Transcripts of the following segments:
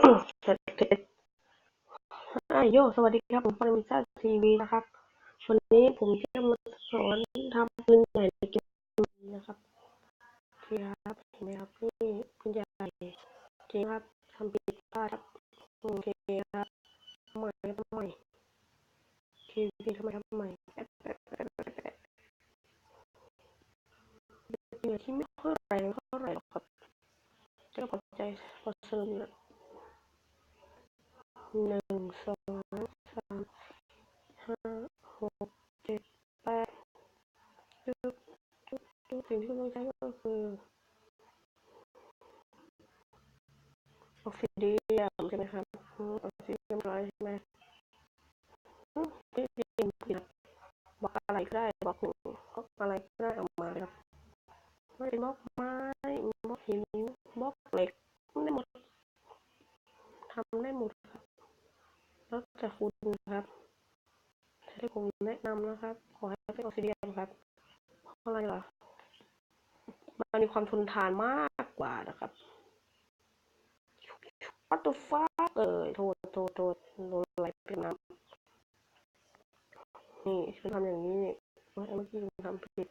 เสร็จโยสวัสดีครับผมปรมินทราทีวีนะครับวันนี้ผมจะมาสอนทำปืนใหญ่ในเกมนะครับโอเคครับเห็นไหมครับนี่ปืนใหญ่จริงครับทำผิดพลาดครับโอเคครับทำใหม่โอเคทำใหม่เป็นอย่างที่ไม่ค่อยแรงเท่าไหร่หรอกครับจะพอใจพอสนุกนะ1 2 3 5 6 7 8สิ่งที่ต้องใช้ก็คือออกซิเดียมใช่ไหมครับออกซิเดียมร้อยใช่ไหมที่จริงผิดบอกอะไรก็ได้บอกอะไรก็ได้ออกมาเลยครับไม่เป็นบล็อกไม้บล็อกหินบล็อกเหล็กได้หมดทำได้หมดครับแล้วแต่คุณนะครับที่ผมแนะนำนะครับขอให้เป็นออกซิเดียมครับเพราะอะไรล่ะมันมีความทนทานมากกว่านะครับปัตตุฟ้าโทษโดนไหลเป็นน้ำนี่ฉันทำอย่างนี้เมื่อกี้ฉันทำผิด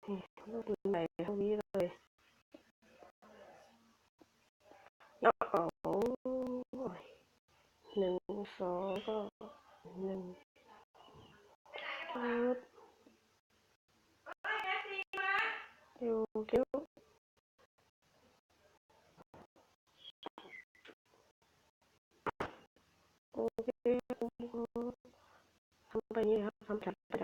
นี่ต้องปืนใหญ่เท่านี้เลยเอา1 2ก็1ปึ๊บเร็วเร็วโอเคทำไปนี้ครับทำไปไปได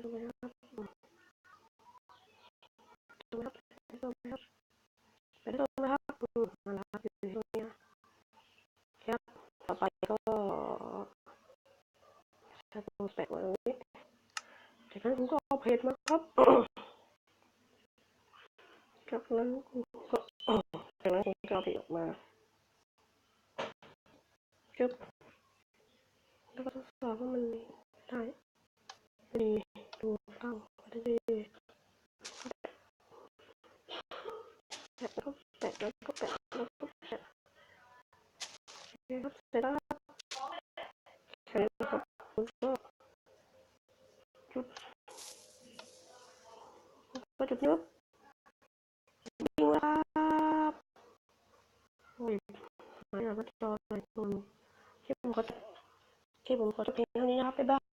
้ไหมครับมาแล้วครับอยู่ตรงนี้ครับต่อไปก็ถ้าต้องแปะไว้ตรงนี้จากนั้นผมก็เอาเพจมาครับจากนั้นผมก็เอาเพจออกมาจึ๊บแล้วก็ทดสอบว่ามันได้ดีดูตั้งได้ดีแปะแล้วก็แปะแล้วก็แปะแล้วก็แปะครับเสร็จแล้วครับแค่นี้ครับคุณก็จุดนี้ยิงครับโอ้ยหายหน้าจอเลยคลิปผมขอจบเพียงเท่านี้นะครับบ๊ายบาย